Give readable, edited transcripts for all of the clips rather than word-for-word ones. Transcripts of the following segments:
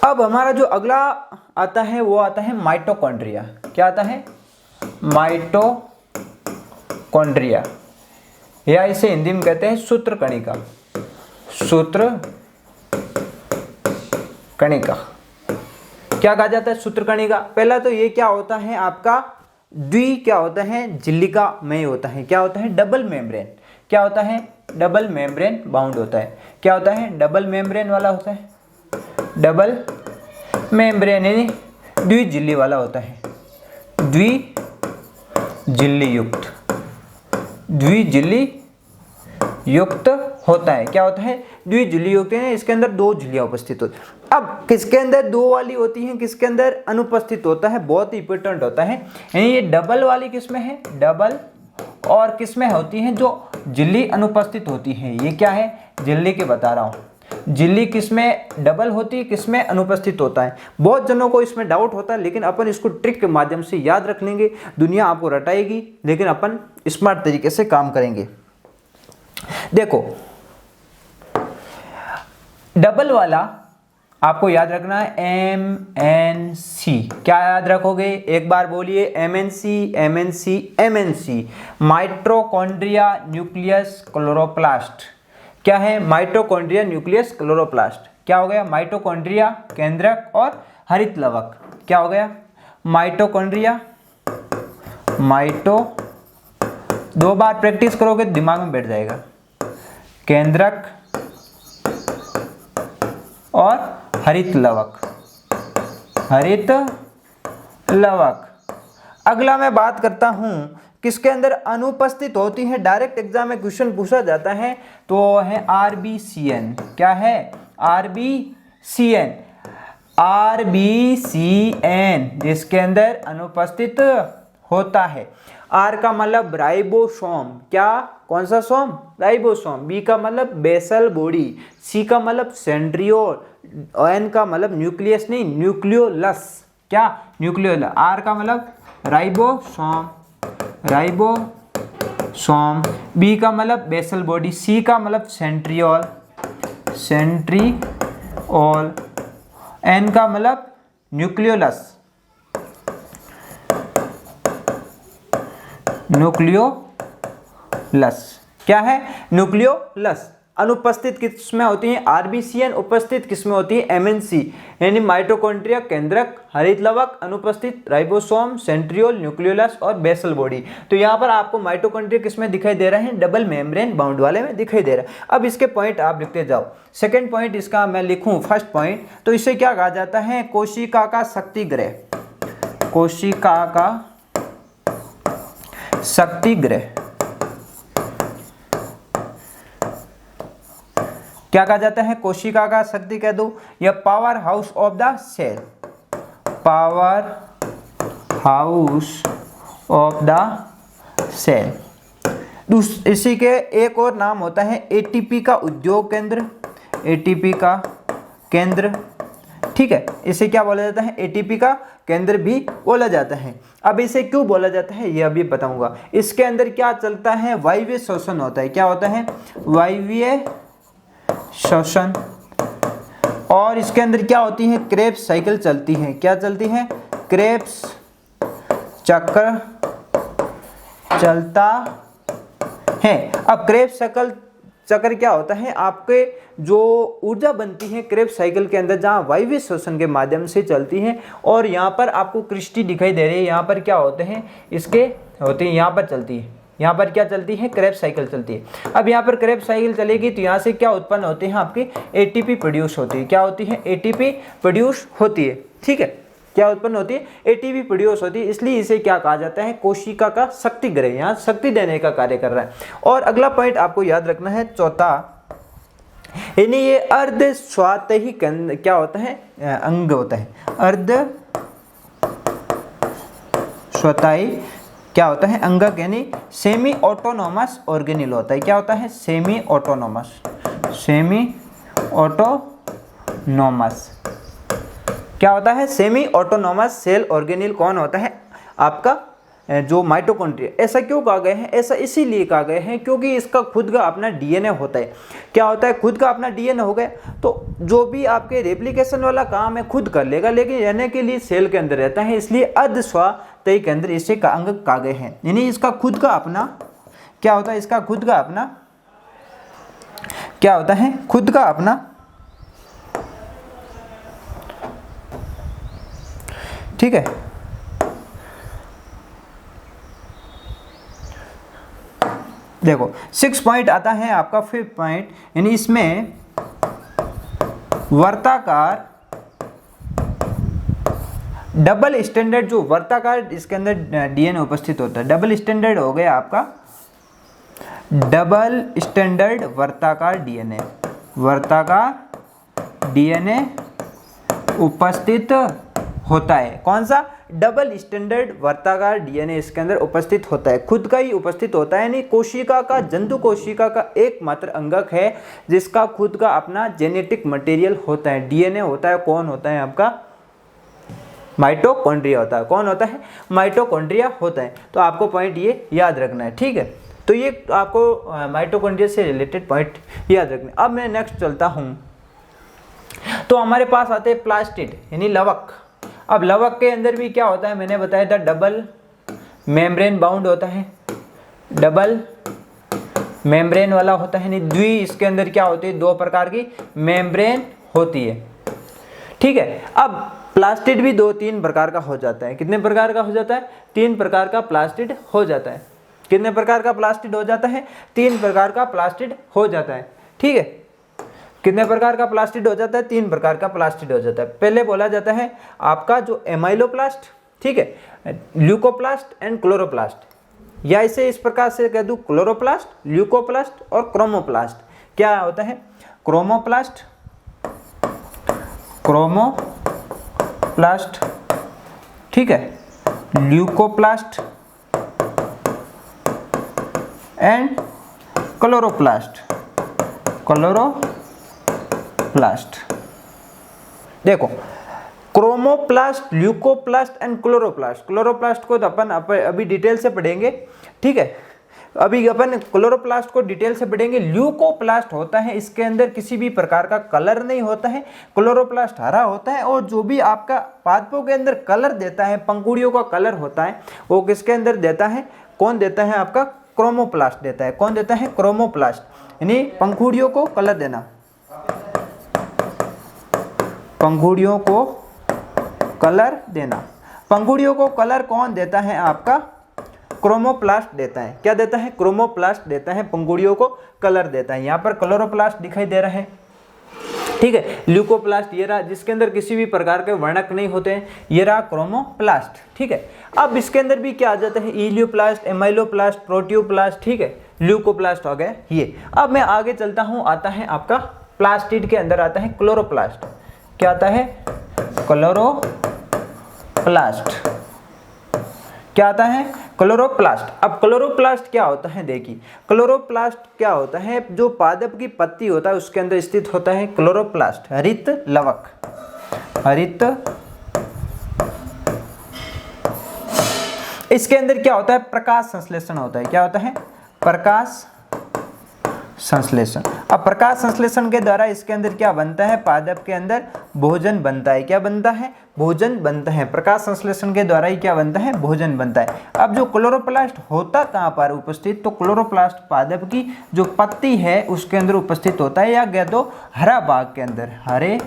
अब हमारा जो अगला आता है वो आता है माइटोकॉन्ड्रिया। क्या आता है? माइटोकॉन्ड्रिया, या इसे हिंदी में कहते हैं सूत्र कणिका। सूत्र कणिका क्या कहा जाता है? सूत्र कणिका। पहला तो ये क्या होता है आपका क्या होता है? झिल्लिका में होता है। क्या होता है? Double membrane. क्या होता है? डबल मेम्ब्रेन बाउंड होता है। क्या होता है? डबल मेम्ब्रेन वाला होता है। डबल मेम्ब्रेन यानी द्विझिल्ली वाला होता है। द्विझिल्ली युक्त होता है। क्या होता है? द्विझिल्ली युक्त है। इसके अंदर दो झिल्लियां उपस्थित होती है। अब किसके अंदर दो वाली होती हैं, किसके अंदर अनुपस्थित होता है? बहुत ही इंपॉर्टेंट होता है। यानी ये डबल वाली किसमें है? डबल। और किसमें होती हैं? जो झिल्ली अनुपस्थित होती है। ये क्या है? झिल्ली के बता रहा हूँ। झिल्ली किसमें डबल होती है, किसमें अनुपस्थित होता है? बहुत जनों को इसमें डाउट होता है, लेकिन अपन इसको ट्रिक के माध्यम से याद रख लेंगे। दुनिया आपको रटाएगी, लेकिन अपन स्मार्ट तरीके से काम करेंगे। देखो, डबल वाला आपको याद रखना है MNC। क्या याद रखोगे? एक बार बोलिए MNC। Mitochondria nucleus chloroplast. क्या है? Mitochondria nucleus chloroplast. क्या हो गया? माइटोकॉन्ड्रिया केंद्रक और हरित लवक। क्या हो गया? माइटोकॉन्ड्रिया, दो बार प्रैक्टिस करोगे दिमाग में बैठ जाएगा। केंद्रक और हरित लवक। अगला मैं बात करता हूं किसके अंदर अनुपस्थित होती है। डायरेक्ट एग्जाम में क्वेश्चन पूछा जाता है तो है RBCN। क्या है? RBCN जिसके अंदर अनुपस्थित होता है। R का मतलब राइबोसोम। क्या? कौन सा सोम? राइबोसोम। B का मतलब बेसल बॉडी। C का मतलब सेंट्रियोल। N का मतलब न्यूक्लियस नहीं, न्यूक्लियोलस। क्या? न्यूक्लियोलस। R का मतलब राइबोसोम। B का मतलब बेसल बॉडी। C का मतलब सेंट्रियोल। N का मतलब न्यूक्लियोलस। क्या है? न्यूक्लियोलस। अनुपस्थित किसमें होती है? RBCN। उपस्थित किसमें होती है? MNC। यानी माइटोकॉन्ड्रिया केंद्रक, हरित लवक, अनुपस्थित राइबोसोम, सेंट्रियोल, न्यूक्लियोलस और बेसल बॉडी। तो यहाँ पर आपको माइटोकॉन्ड्रिया किसमें दिखाई दे रहे हैं? डबल मेम्ब्रेन बाउंड वाले में दिखाई दे रहा है। अब इसके पॉइंट आप लिखते जाओ। सेकेंड पॉइंट इसका मैं लिखूं फर्स्ट पॉइंट, तो इसे क्या कहा जाता है? कोशिका का शक्तिगृह। कोशिका का शक्तिगृह। क्या कहा जाता है? कोशिका का शक्ति कह दो या power house of the cell. Power house of the cell. इसी के एक और नाम होता है ATP का उद्योग केंद्र। ATP का केंद्र, ठीक है। इसे क्या बोला जाता है? ATP का केंद्र भी बोला जाता है। अब इसे क्यों बोला जाता है ये अभी बताऊंगा। इसके अंदर क्या चलता है? वायवीय श्वसन होता है। क्या होता है? वायवीय श्वसन। और इसके अंदर क्या होती है? क्रेब्स साइकिल चलती है। क्या चलती है? क्रेब्स चक्र चलता है। अब क्रेब्स चक्र क्या होता है? आपके जो ऊर्जा बनती है क्रेब्स साइकिल के अंदर, जहाँ वायवीय श्वसन के माध्यम से चलती है। और यहाँ पर आपको क्रिस्टी दिखाई दे रही है। यहाँ पर क्या होते हैं? इसके होते हैं, यहाँ पर चलती है। यहाँ पर क्या चलती है? क्रेब्स साइकिल चलती है। अब यहाँ पर क्रेब्स साइकिल चलेगी तो यहाँ से क्या उत्पन्न होते हैं? आपकी ATP प्रोड्यूस होती है। क्या होती है? ATP प्रोड्यूस होती है, ठीक है। क्या उत्पन्न होती है? ATP प्रोड्यूस होती है। इसलिए इसे क्या कहा जाता है? कोशिका का शक्तिगृह। यहाँ शक्ति देने का कार्य कर रहा है। और अगला पॉइंट आपको याद रखना है चौथा, यानी ये अर्ध स्वायत्त क्या होता है? अंग होता है। अर्ध स्वायत्त क्या होता है? अंगक, यानी सेमी ऑटोनोमस ऑर्गेनेल होता है। क्या होता है? Semi autonomous. क्या होता है? सेमी ऑटोनोमस सेल ऑर्गेनेल कौन होता है? आपका जो माइटोकॉन्ड्रिया। ऐसा क्यों कहा गया है? ऐसा इसीलिए कहा गया है क्योंकि इसका खुद का अपना डीएनए होता है। क्या होता है? खुद का अपना डीएनए हो गया तो जो भी आपके रेप्लिकेशन वाला काम है खुद कर लेगा, लेकिन रहने के लिए सेल के अंदर रहता है, इसलिए अर्धस्वायत्त के अंदर इसे अंग कहा गए हैं। यानी इसका खुद का अपना क्या होता है? इसका खुद का अपना क्या होता है? खुद का अपना, ठीक है। देखो 6 पॉइंट आता है आपका 5 पॉइंट, यानी इसमें वर्ताकार डबल स्टैंडर्ड, जो वर्ताकार इसके अंदर डीएनए उपस्थित होता है। डबल स्टैंडर्ड हो गया आपका डबल स्टैंडर्ड वर्ताकार डीएनए, वर्ताकार डीएनए उपस्थित होता है। कौन सा? डबल स्टैंडर्ड वर्ताकार डीएनए इसके अंदर उपस्थित होता है, खुद का ही उपस्थित होता है। यानी कोशिका का, जंतु कोशिका का एकमात्र अंगक है जिसका खुद का अपना जेनेटिक मटेरियल होता है, डीएनए होता है। कौन होता है? आपका माइटोकॉन्ड्रिया होता है। कौन होता है? माइटोकॉन्ड्रिया होता है। तो आपको पॉइंट ये याद रखना है, ठीक है। तो ये आपको माइटोकॉन्ड्रिया से रिलेटेड पॉइंट याद रखना है। अब मैं नेक्स्ट चलता हूँ, तो हमारे पास आते हैं प्लास्टिड यानी लवक। अब लवक के अंदर भी क्या होता है? मैंने बताया था डबल मेम्ब्रेन बाउंड होता है, डबल मेम्ब्रेन वाला होता है। नहीं, द्वि इसके अंदर क्या होती है? 2 प्रकार की मेम्ब्रेन होती है, ठीक है। अब प्लास्टिड भी 2-3 प्रकार का हो जाता है। कितने प्रकार का हो जाता है? 3 प्रकार का प्लास्टिड हो जाता है। कितने प्रकार का प्लास्टिड हो जाता है? 3 प्रकार का प्लास्टिड हो जाता है, ठीक है। कितने प्रकार का प्लास्टिड हो जाता है? 3 प्रकार का प्लास्टिड हो जाता है। पहले बोला जाता है आपका जो एमाइलोप्लास्ट, ठीक है, ल्यूकोप्लास्ट एंड क्लोरोप्लास्ट, या इसे इस प्रकार से कह दूं क्लोरोप्लास्ट, ल्यूकोप्लास्ट और क्रोमोप्लास्ट। क्या होता है? क्रोमोप्लास्ट, क्रोमोप्लास्ट, ठीक है, ल्यूकोप्लास्ट एंड क्लोरोप्लास्ट, क्लोरोप्लास्ट। देखो chromoplast, leucoplast and chloroplast. Chloroplast को तो अपन अभी डिटेल से पढ़ेंगे, ठीक है। अभी अपन क्लोरोप्लास्ट को डिटेल से पढ़ेंगे। ल्यूकोप्लास्ट होता है, इसके अंदर किसी भी प्रकार का कलर नहीं होता है। क्लोरोप्लास्ट हरा होता है, और जो भी आपका पादपों के अंदर कलर देता है, पंखुड़ियों का कलर होता है, वो किसके अंदर देता है? कौन देता है? आपका क्रोमोप्लास्ट देता है। कौन देता है? क्रोमोप्लास्ट, यानी पंखुड़ियों को कलर देना, पंखुड़ियों को कलर देना। पंखुड़ियों को कलर कौन देता है? आपका क्रोमोप्लास्ट देता है। क्या देता है? क्रोमोप्लास्ट देता है, पंखुड़ियों को कलर देता है। यहाँ पर क्लोरोप्लास्ट दिखाई दे रहा है, ठीक है। ल्यूकोप्लास्ट ये रहा, जिसके अंदर किसी भी प्रकार के वर्णक नहीं होते हैं, ये रहा क्रोमोप्लास्ट, ठीक है। अब इसके अंदर भी क्या आ जाता है? इलियोप्लास्ट, एमाइलोप्लास्ट, प्रोटियोप्लास्ट, ठीक है, ल्यूकोप्लास्ट हो गया ये। अब मैं आगे चलता हूँ, आता है आपका प्लास्टिड के अंदर आता है क्लोरोप्लास्ट। क्या आता है? क्लोरोप्लास्ट। क्या आता है? क्लोरोप्लास्ट। अब क्लोरोप्लास्ट क्या होता है? देखिए क्लोरोप्लास्ट क्या होता है? जो पादप की पत्ती होता है उसके अंदर स्थित होता है क्लोरोप्लास्ट, हरित लवक, हरित। इसके अंदर क्या होता है? प्रकाश संश्लेषण होता है। क्या होता है? प्रकाश संश्लेषण। अब प्रकाश संश्लेषण के द्वारा इसके अंदर क्या बनता है? पादप के अंदर भोजन बनता है। क्या बनता है? भोजन बनता है। प्रकाश संश्लेषण के द्वारा ही क्या बनता है? भोजन बनता है। अब जो क्लोरोप्लास्ट होता कहाँ पर उपस्थित? तो क्लोरोप्लास्ट पादप की जो पत्ती है उसके अंदर उपस्थित होता है, या कह दो हरा भाग के अंदर, हरे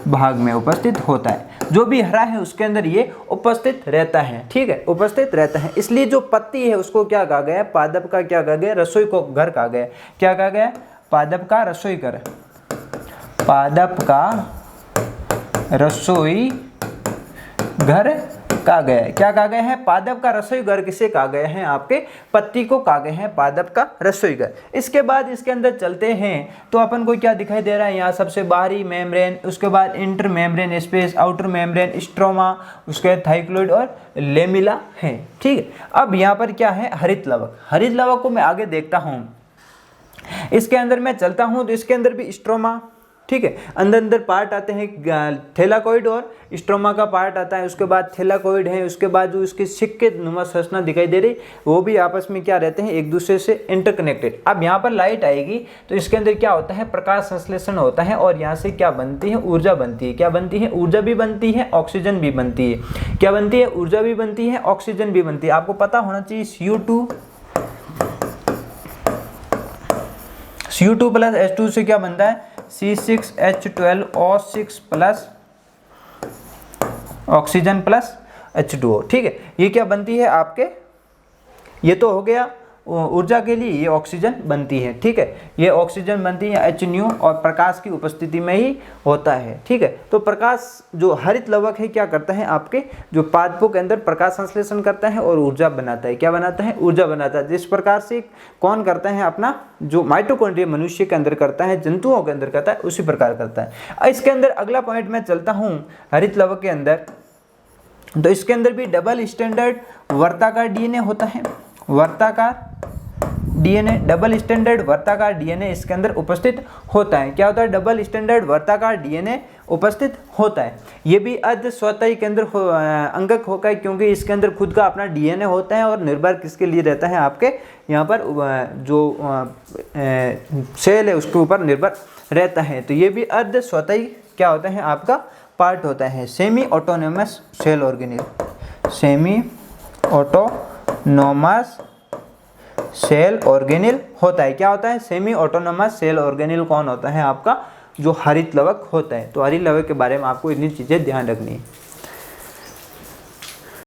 भाग में उपस्थित होता है। जो भी हरा है उसके अंदर ये उपस्थित रहता है, ठीक है, उपस्थित रहता है। इसलिए जो पत्ती है उसको क्या कहा गया? पादप का क्या कहा गया? रसोई को घर कहा गया। क्या कहा गया? पादप का रसोई घर, पादप का रसोई घर कहा गया है। क्या कहा गया है? पादप का रसोई घर किसे कहा गया है? आपके पत्ती को कहा गया है पादप का रसोई घर। इसके बाद इसके अंदर चलते हैं तो अपन को क्या दिखाई दे रहा है? यहाँ सबसे बाहरी मेम्ब्रेन, उसके बाद inter membrane space, outer membrane, stroma, उसके बाद थाइक्लोइड और लेमिला है, ठीक है। अब यहाँ पर क्या है? हरित लवक। हरित लवक को मैं आगे देखता हूँ, इसके अंदर मैं चलता हूँ तो इसके अंदर भी स्ट्रोमा, ठीक है। अंदर अंदर पार्ट आते हैं, थैलाकोइड और स्ट्रोमा का पार्ट आता है, उसके बाद थैलाकोइड है, उसके बाद जो उसकी सिक्के नुमा संरचना दिखाई दे रही वो भी आपस में क्या रहते हैं, एक दूसरे से इंटरकनेक्टेड। अब यहाँ पर लाइट आएगी तो इसके अंदर क्या होता है, प्रकाश संश्लेषण होता है और यहाँ से क्या बनती है, ऊर्जा बनती है। क्या बनती है, ऊर्जा भी बनती है, ऑक्सीजन भी बनती है। क्या बनती है, ऊर्जा भी बनती है, ऑक्सीजन भी बनती है। आपको पता होना चाहिए CO2 प्लस H2 से क्या बनता है, C6H12O6 plus oxygen plus H2O। ठीक है, ये क्या बनती है आपके, ये तो हो गया ऊर्जा के लिए, ये ऑक्सीजन बनती है। ठीक है, ये ऑक्सीजन बनती है HNO और प्रकाश की उपस्थिति में ही होता है। ठीक है, तो प्रकाश जो हरित लवक है क्या करता है, आपके जो पादपों के अंदर प्रकाश संश्लेषण करता है और ऊर्जा बनाता है। क्या बनाता है, ऊर्जा बनाता है। जिस प्रकार से कौन करता है, अपना जो माइटोकॉन्ड्रिया मनुष्य के अंदर करता है, जंतुओं के अंदर करता है, उसी प्रकार करता है। इसके अंदर अगला पॉइंट मैं चलता हूँ हरित लवक के अंदर, तो इसके अंदर भी डबल स्टैंडर्ड वर्ताकार डीएनए होता है। वर्ताकार डीएनए, डबल स्टैंडर्ड वर्ताकार डीएनए इसके अंदर उपस्थित होता है। क्या होता है, डबल स्टैंडर्ड वर्ताकार डीएनए उपस्थित होता है। ये भी अर्ध स्वतःई केंद्र अंगक होगा है, क्योंकि इसके अंदर खुद का अपना डीएनए होता है और निर्भर किसके लिए रहता है, आपके यहाँ पर जो सेल है उसके ऊपर निर्भर रहता है। तो ये भी अर्ध स्वतःई क्या होता है, आपका पार्ट होता है। Semi autonomous cell organelle, semi autonomous cell organelle होता है। क्या होता है, सेमी ऑटोनोमस सेल ऑर्गेनिल कौन होता है, आपका जो हरित लवक होता है। तो हरित लवक के बारे में आपको इतनी चीज़ें ध्यान रखनी है।